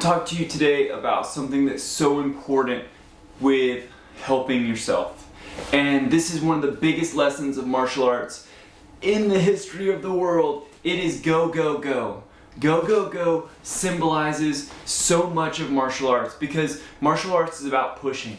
want to talk to you today about something that's so important with helping yourself. And this is one of the biggest lessons of martial arts in the history of the world. It is go, go, go. Go, go, go symbolizes so much of martial arts because martial arts is about pushing.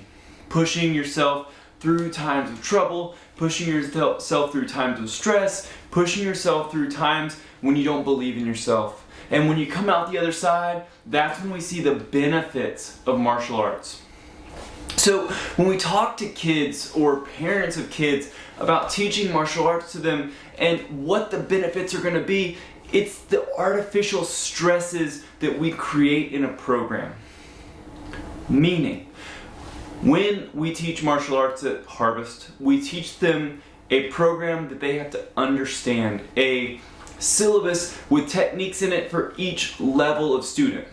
Pushing yourself through times of trouble, pushing yourself through times of stress, pushing yourself through times when you don't believe in yourself. And when you come out the other side, that's when we see the benefits of martial arts. So when we talk to kids or parents of kids about teaching martial arts to them and what the benefits are going to be, it's the artificial stresses that we create in a program. Meaning, when we teach martial arts at Harvest, we teach them a program that they have to understand, a syllabus with techniques in it for each level of student.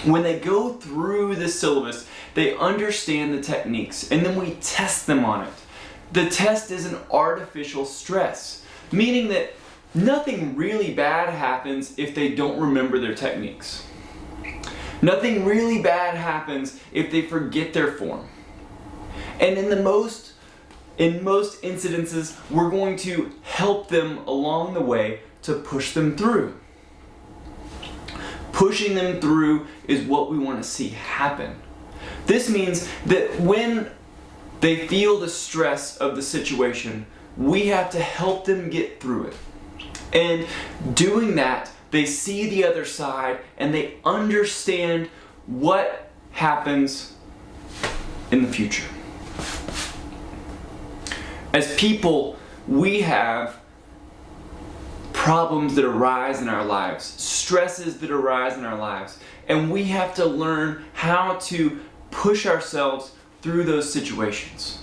When they go through the syllabus, they understand the techniques, and then we test them on it. The test is an artificial stress, meaning that nothing really bad happens if they don't remember their techniques. Nothing really bad happens if they forget their form. And in most incidences, we're going to help them along the way to push them through. Pushing them through is what we want to see happen. This means that when they feel the stress of the situation, we have to help them get through it. And doing that, they see the other side and they understand what happens in the future. As people, we have problems that arise in our lives, stresses that arise in our lives, and we have to learn how to push ourselves through those situations.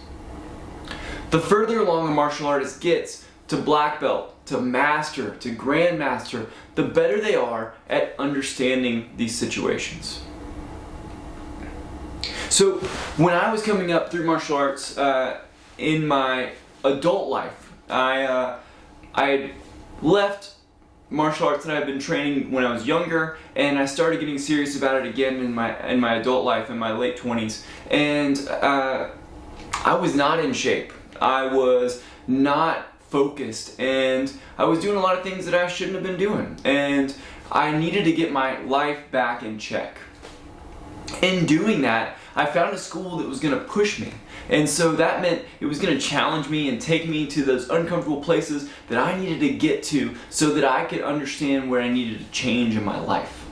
The further along a martial artist gets to black belt, to master, to grandmaster, the better they are at understanding these situations. So when I was coming up through martial arts in my adult life, I left martial arts that I had been training when I was younger, and I started getting serious about it again in my adult life in my late 20s. And I was not in shape. I was not focused, and I was doing a lot of things that I shouldn't have been doing, and I needed to get my life back in check. In doing that, I found a school that was going to push me, and so that meant it was going to challenge me and take me to those uncomfortable places that I needed to get to so that I could understand where I needed to change in my life.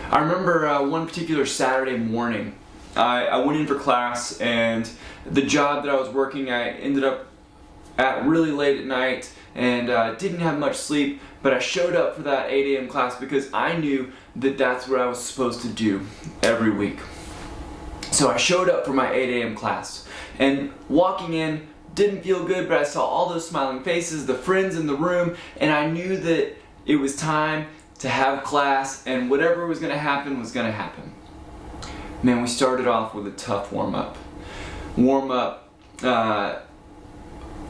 I remember one particular Saturday morning, I went in for class, and the job that I was working, I ended up at really late at night and didn't have much sleep, but I showed up for that 8 a.m. class because I knew that that's what I was supposed to do every week. So I showed up for my 8 a.m. class, and walking in didn't feel good, but I saw all those smiling faces, the friends in the room, and I knew that it was time to have class, and whatever was going to happen was going to happen. Man, we started off with a tough warm-up. Warm-up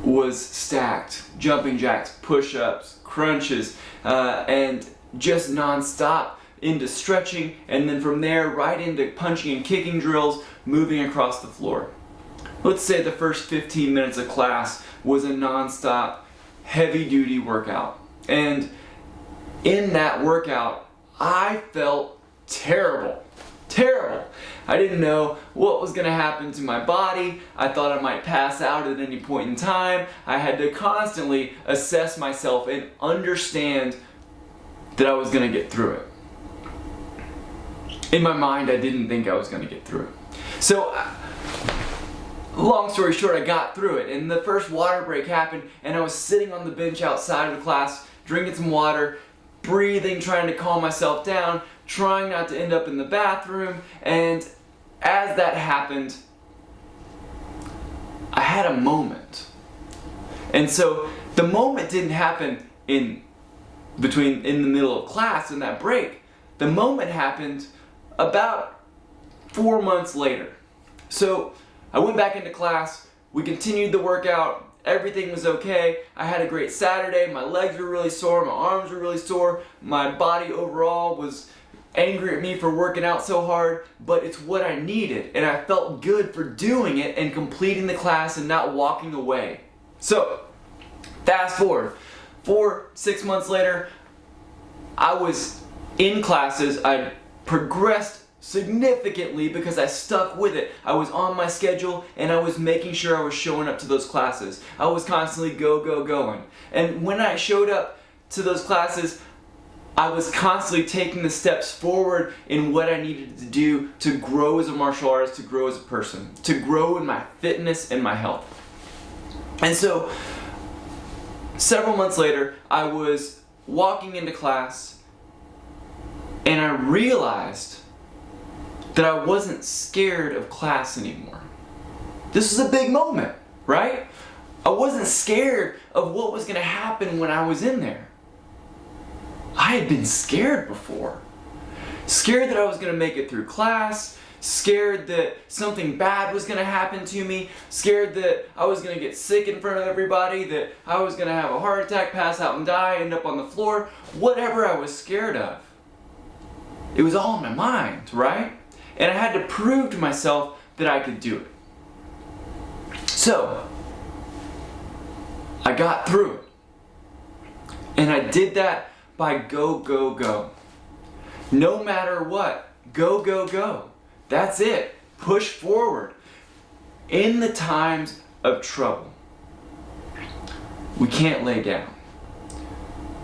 was stacked, jumping jacks, push-ups, crunches, and just non-stop into stretching, and then from there right into punching and kicking drills, moving across the floor. Let's say the first 15 minutes of class was a non-stop, heavy-duty workout. And in that workout, I felt terrible. Terrible. I didn't know what was going to happen to my body. I thought I might pass out at any point in time. I had to constantly assess myself and understand that I was going to get through it. In my mind, I didn't think I was going to get through it. So, long story short, I got through it, and the first water break happened, and I was sitting on the bench outside of the class, drinking some water, breathing, trying to calm myself down, trying not to end up in the bathroom, and as that happened, I had a moment. And so the moment didn't happen in the middle of class in that break. The moment happened about 4 months later. So I went back into class, we continued the workout, everything was okay. I had a great Saturday, my legs were really sore, my arms were really sore, my body overall was angry at me for working out so hard, but it's what I needed, and I felt good for doing it and completing the class and not walking away. So, fast forward, 6 months later, I was in classes. I progressed significantly because I stuck with it. I was on my schedule and I was making sure I was showing up to those classes. I was constantly going. And when I showed up to those classes, I was constantly taking the steps forward in what I needed to do to grow as a martial artist, to grow as a person, to grow in my fitness and my health. And so, several months later, I was walking into class and I realized that I wasn't scared of class anymore. This was a big moment, right? I wasn't scared of what was going to happen when I was in there. I had been scared before. Scared that I was going to make it through class, scared that something bad was going to happen to me, scared that I was going to get sick in front of everybody, that I was going to have a heart attack, pass out and die, end up on the floor, whatever I was scared of. It was all in my mind, right? And I had to prove to myself that I could do it. So, I got through it. And I did that by go. No matter what, go. That's it. Push forward. In the times of trouble, we can't lay down.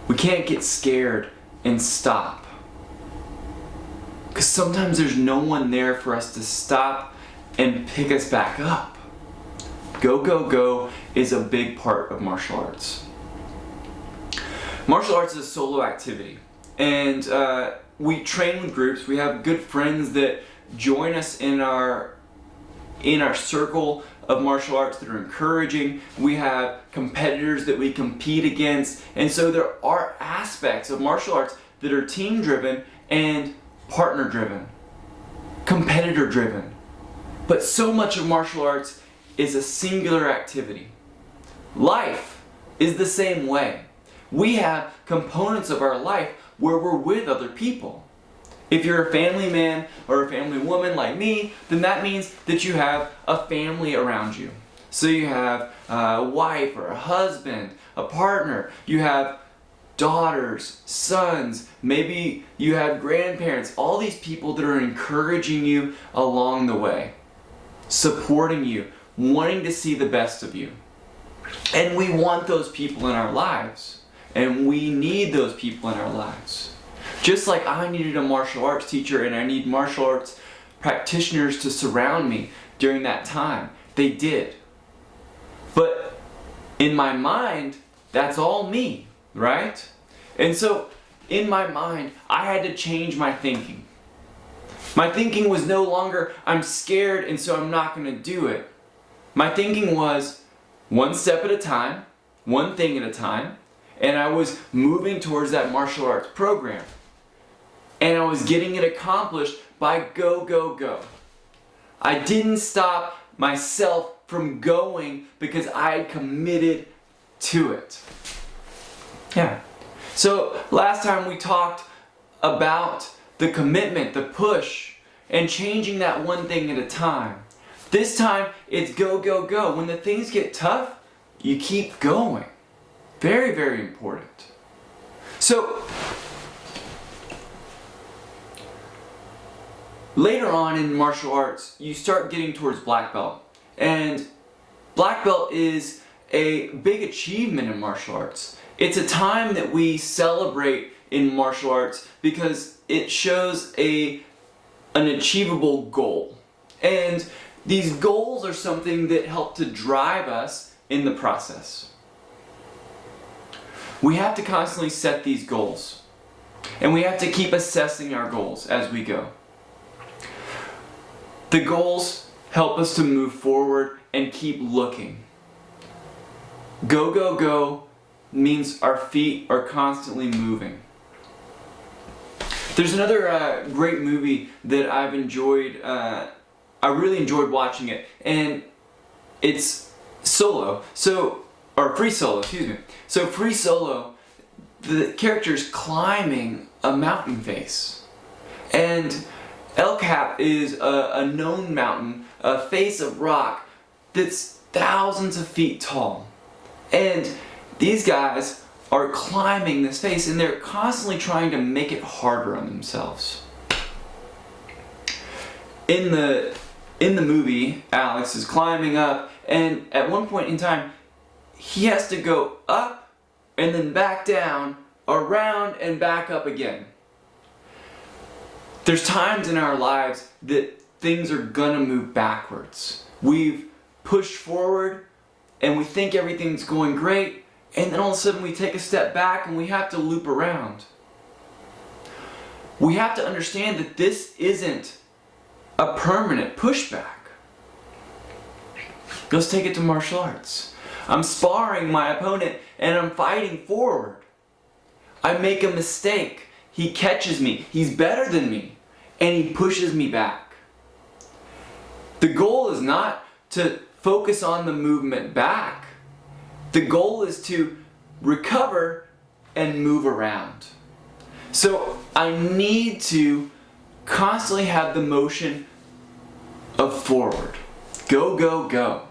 We can't get scared and stop. Because sometimes there's no one there for us to stop and pick us back up. Go is a big part of martial arts. Martial arts is a solo activity. And we train with groups. We have good friends that join us in our circle of martial arts that are encouraging. We have competitors that we compete against. And so there are aspects of martial arts that are team driven and partner driven, competitor driven. But so much of martial arts is a singular activity. Life is the same way. We have components of our life where we're with other people. If you're a family man or a family woman like me, then that means that you have a family around you. So you have a wife or a husband, a partner, you have daughters, sons, maybe you have grandparents, all these people that are encouraging you along the way, supporting you, wanting to see the best of you. And we want those people in our lives, and we need those people in our lives. Just like I needed a martial arts teacher and I need martial arts practitioners to surround me during that time. They did. But in my mind, that's all me, right? And so, in my mind, I had to change my thinking. My thinking was no longer, I'm scared and so I'm not going to do it. My thinking was, one step at a time, one thing at a time, and I was moving towards that martial arts program. And I was getting it accomplished by go. I didn't stop myself from going because I had committed to it. Yeah. So last time we talked about the commitment, the push, and changing that one thing at a time. This time it's go. When the things get tough, you keep going. Very, very important. So, later on in martial arts, you start getting towards black belt. And black belt is a big achievement in martial arts. It's a time that we celebrate in martial arts because it shows an achievable goal. And these goals are something that help to drive us in the process. We have to constantly set these goals. And we have to keep assessing our goals as we go. The goals help us to move forward and keep looking. Go means our feet are constantly moving. There's another great movie that I've enjoyed. I really enjoyed watching it, and it's Free Solo, excuse me. So Free Solo, the character's climbing a mountain face. And El Cap is a known mountain, a face of rock that's thousands of feet tall. And these guys are climbing this face, and they're constantly trying to make it harder on themselves. In the movie, Alex is climbing up, and at one point in time, he has to go up and then back down, around and back up again. There's times in our lives that things are gonna move backwards. We've pushed forward and we think everything's going great, and then all of a sudden we take a step back and we have to loop around. We have to understand that this isn't a permanent pushback. Let's take it to martial arts. I'm sparring my opponent and I'm fighting forward. I make a mistake. He catches me. He's better than me. And he pushes me back. The goal is not to focus on the movement back. The goal is to recover and move around. So I need to constantly have the motion of forward. Go, go, go.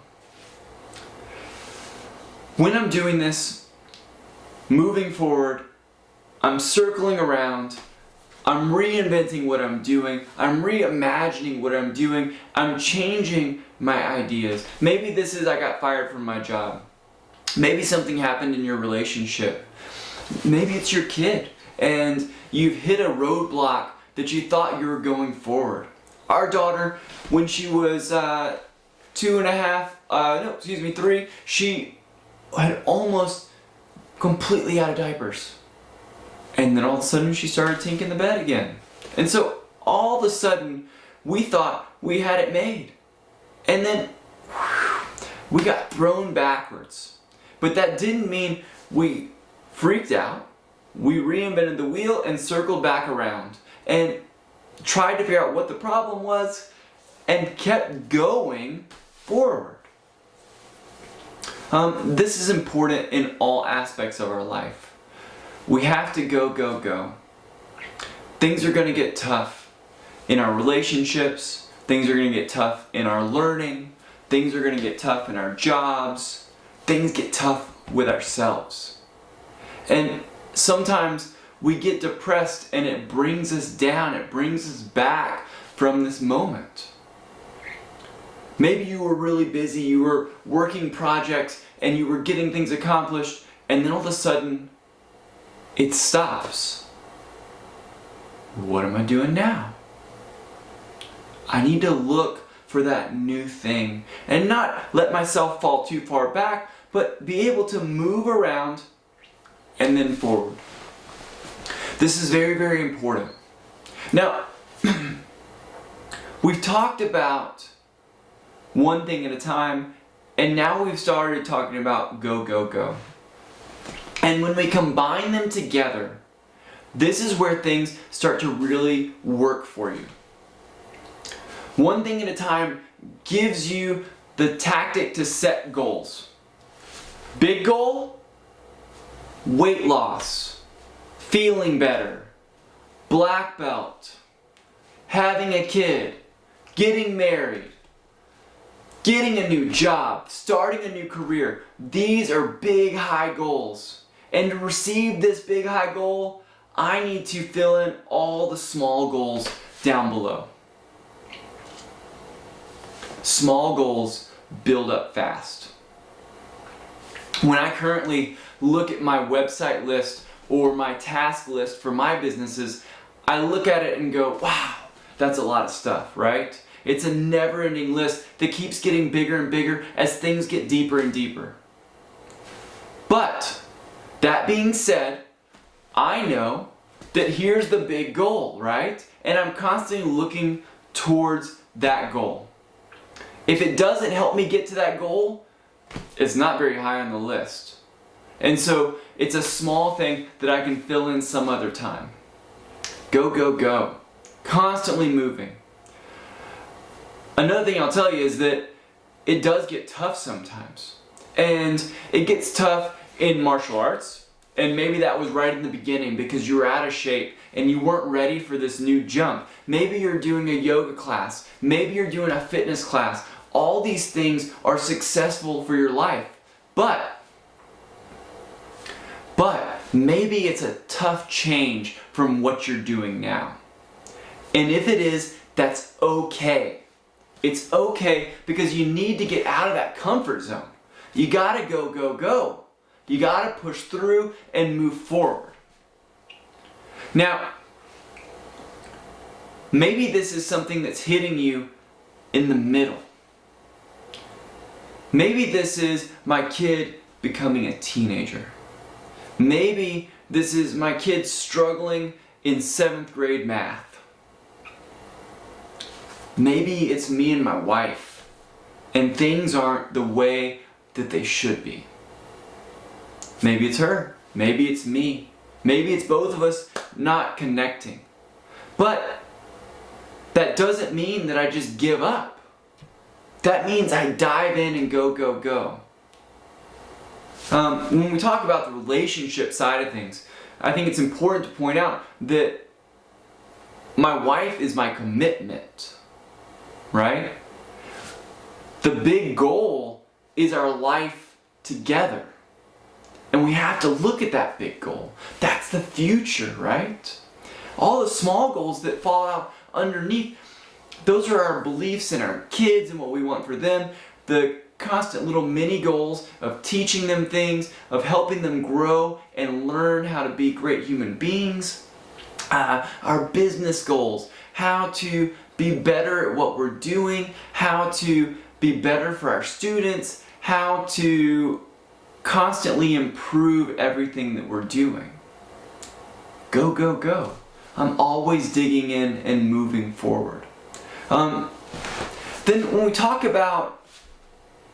When I'm doing this, moving forward, I'm circling around, I'm reinventing what I'm doing, I'm reimagining what I'm doing, I'm changing my ideas. Maybe this is I got fired from my job. Maybe something happened in your relationship. Maybe it's your kid and you've hit a roadblock that you thought you were going forward. Our daughter, when she was 3, she had almost completely out of diapers. And then all of a sudden she started tinking the bed again. And so all of a sudden we thought we had it made. And then we got thrown backwards. But that didn't mean we freaked out. We reinvented the wheel and circled back around and tried to figure out what the problem was and kept going forward. This is important in all aspects of our life. We have to go, go, go. Things are going to get tough in our relationships. Things are going to get tough in our learning. Things are going to get tough in our jobs. Things get tough with ourselves. And sometimes we get depressed and it brings us down. It brings us back from this moment. Maybe you were really busy, you were working projects and you were getting things accomplished, and then all of a sudden it stops. What am I doing now? I need to look for that new thing and not let myself fall too far back, but be able to move around and then forward. This is very, very important. Now, we've talked about one thing at a time, and now we've started talking about go, go, go. And when we combine them together, this is where things start to really work for you. One thing at a time gives you the tactic to set goals. Big goal, weight loss, feeling better, black belt, having a kid, getting married, getting a new job, starting a new career. These are big, high goals. And to receive this big, high goal, I need to fill in all the small goals down below. Small goals build up fast. When I currently look at my website list or my task list for my businesses, I look at it and go, wow, that's a lot of stuff, right? It's a never-ending list that keeps getting bigger and bigger as things get deeper and deeper. But, that being said, I know that here's the big goal, right? And I'm constantly looking towards that goal. If it doesn't help me get to that goal, it's not very high on the list. And so, it's a small thing that I can fill in some other time. Go, go, go. Constantly moving. Another thing I'll tell you is that it does get tough sometimes. And it gets tough in martial arts. And maybe that was right in the beginning because you were out of shape and you weren't ready for this new jump. Maybe you're doing a yoga class. Maybe you're doing a fitness class. All these things are successful for your life. But maybe it's a tough change from what you're doing now. And if it is, that's okay. It's okay because you need to get out of that comfort zone. You gotta go, go, go. You gotta push through and move forward. Now, maybe this is something that's hitting you in the middle. Maybe this is my kid becoming a teenager. Maybe this is my kid struggling in 7th grade math. Maybe it's me and my wife, and things aren't the way that they should be. Maybe it's her. Maybe it's me. Maybe it's both of us not connecting. But that doesn't mean that I just give up. That means I dive in and go, go, go. When we talk about the relationship side of things, I think it's important to point out that my wife is my commitment, right? The big goal is our life together. And we have to look at that big goal. That's the future, right? All the small goals that fall out underneath, those are our beliefs in our kids and what we want for them. The constant little mini goals of teaching them things, of helping them grow and learn how to be great human beings. Our business goals, how to be better at what we're doing, how to be better for our students, how to constantly improve everything that we're doing. Go, go, go. I'm always digging in and moving forward. Then when we talk about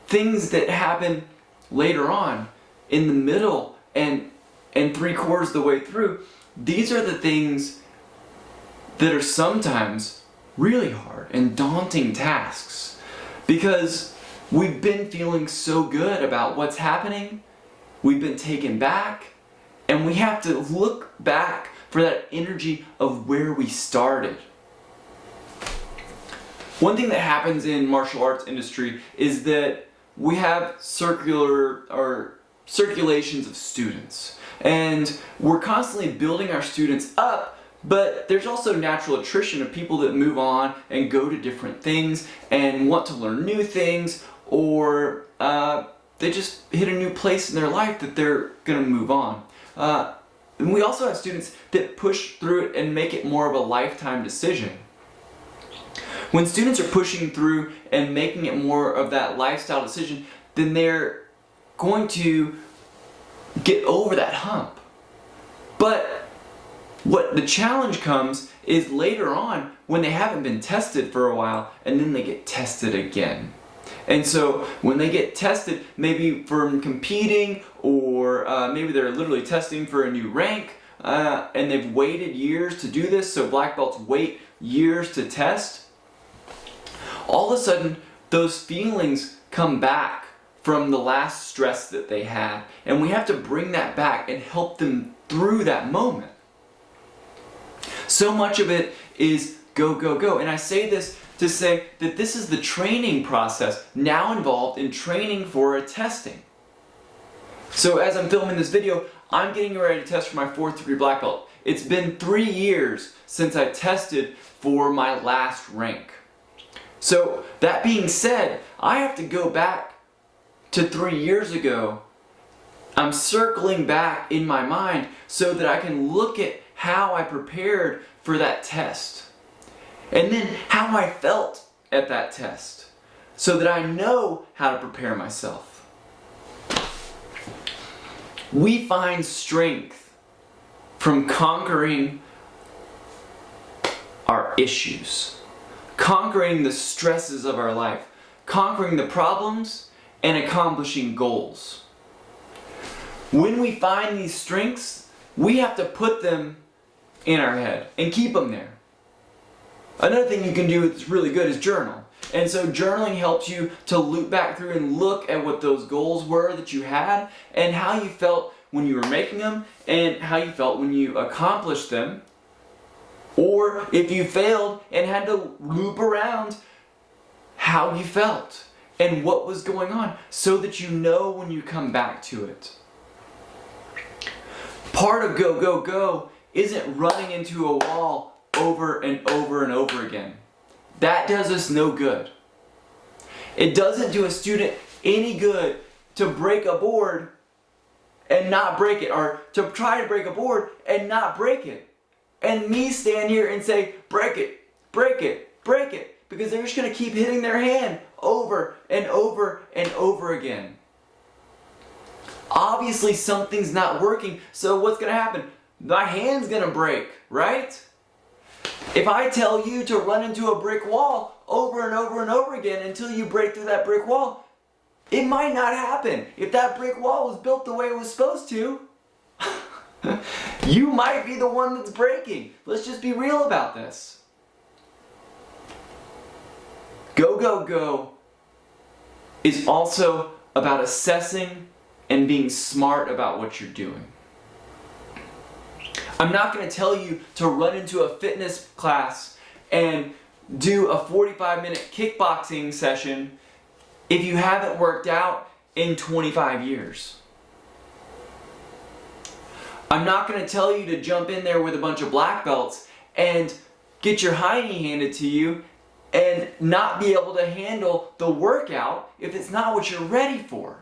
things that happen later on, in the middle, and 3/4 of the way through, these are the things that are sometimes really hard and daunting tasks. Because we've been feeling so good about what's happening, we've been taken back, and we have to look back for that energy of where we started. One thing that happens in martial arts industry is that we have circulations of students, and we're constantly building our students up, but there's also natural attrition of people that move on and go to different things and want to learn new things, or they just hit a new place in their life that they're going to move on. And we also have students that push through it and make it more of a lifetime decision. When students are pushing through and making it more of that lifestyle decision, then they're going to get over that hump. But what the challenge comes is later on when they haven't been tested for a while, and then they get tested again. And so when they get tested, maybe from competing, or maybe they're literally testing for a new rank, and they've waited years to do this, so black belts wait years to test. All of a sudden, those feelings come back from the last stress that they had, and we have to bring that back and help them through that moment. So much of it is go, go, go. And I say this to say that this is the training process now involved in training for a testing. So as I'm filming this video, I'm getting ready to test for my 4th degree black belt. It's been 3 years since I tested for my last rank. So that being said, I have to go back to 3 years ago. I'm circling back in my mind so that I can look at how I prepared for that test. And then how I felt at that test, so that I know how to prepare myself. We find strength from conquering our issues, conquering the stresses of our life, conquering the problems, and accomplishing goals. When we find these strengths, we have to put them in our head and keep them there. Another thing you can do that's really good is journal. And so journaling helps you to loop back through and look at what those goals were that you had and how you felt when you were making them and how you felt when you accomplished them. Or if you failed and had to loop around, how you felt and what was going on, so that you know when you come back to it. Part of go, go, go isn't running into a wall over and over and over again. That does us no good. It doesn't do a student any good to break a board and not break it, or to try to break a board and not break it. And me stand here and say, break it, break it, break it, because they're just going to keep hitting their hand over and over and over again. Obviously something's not working, so what's going to happen? My hand's going to break, right? If I tell you to run into a brick wall over and over and over again until you break through that brick wall, it might not happen. If that brick wall was built the way it was supposed to, you might be the one that's breaking. Let's just be real about this. Go, go, go is also about assessing and being smart about what you're doing. I'm not going to tell you to run into a fitness class and do a 45-minute kickboxing session if you haven't worked out in 25 years. I'm not going to tell you to jump in there with a bunch of black belts and get your hiney handed to you and not be able to handle the workout if it's not what you're ready for.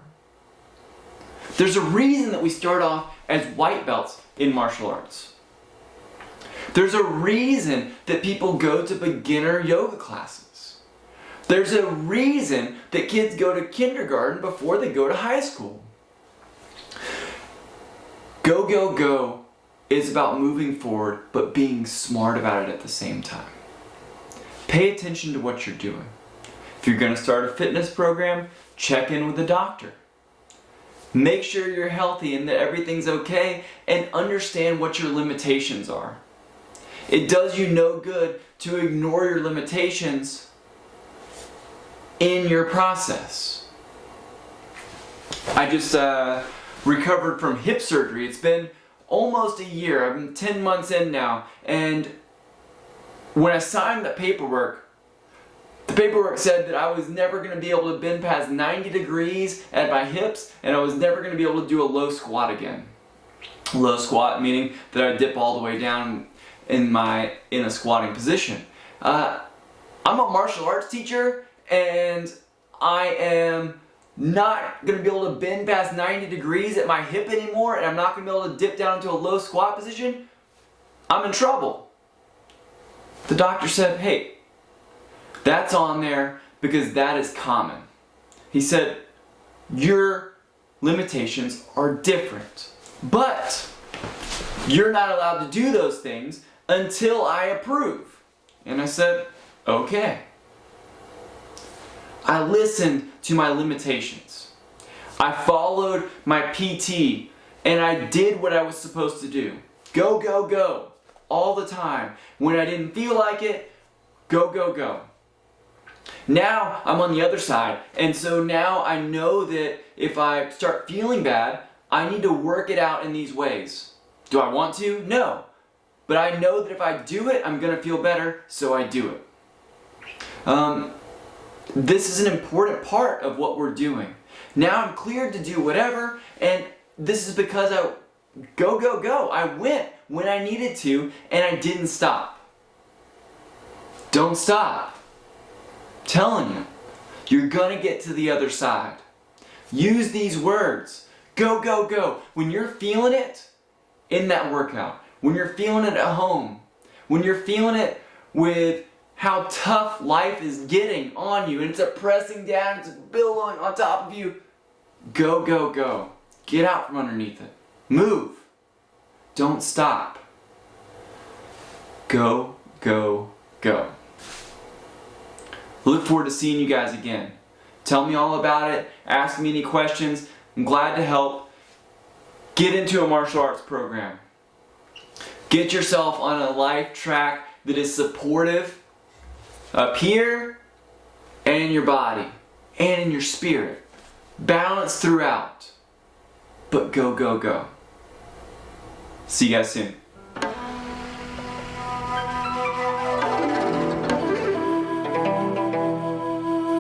There's a reason that we start off as white belts in martial arts. There's a reason that people go to beginner yoga classes. There's a reason that kids go to kindergarten before they go to high school. Go, go, go is about moving forward, but being smart about it at the same time. Pay attention to what you're doing. If you're going to start a fitness program, check in with the doctor. Make sure you're healthy and that everything's okay, and understand what your limitations are. It does you no good to ignore your limitations in your process. I just recovered from hip surgery. It's been almost a year. I'm 10 months in now, and when I signed the paperwork said that I was never going to be able to bend past 90 degrees at my hips, and I was never going to be able to do a low squat again. Low squat meaning that I dip all the way down in a squatting position. I'm a martial arts teacher, and I am not going to be able to bend past 90 degrees at my hip anymore, and I'm not going to be able to dip down into a low squat position. I'm in trouble. The doctor said, hey, that's on there because that is common. He said, your limitations are different, but you're not allowed to do those things until I approve. And I said, okay. I listened to my limitations. I followed my PT, and I did what I was supposed to do. Go, go, go. All the time. When I didn't feel like it, go, go, go. Now I'm on the other side, and so now I know that if I start feeling bad, I need to work it out in these ways. Do I want to? No. But I know that if I do it, I'm going to feel better, so I do it. This is an important part of what we're doing. Now I'm cleared to do whatever, and this is because I go, go, go. I went when I needed to, and I didn't stop. Don't stop. I'm telling you, you're gonna get to the other side. Use these words. Go, go, go. When you're feeling it in that workout, when you're feeling it at home, when you're feeling it with how tough life is getting on you, and it's pressing down, it's billowing on top of you, go, go, go. Get out from underneath it. Move. Don't stop. Go, go, go. Look forward to seeing you guys again. Tell me all about it. Ask me any questions. I'm glad to help. Get into a martial arts program. Get yourself on a life track that is supportive up here and in your body and in your spirit. Balance throughout. but go, go, go. See you guys soon.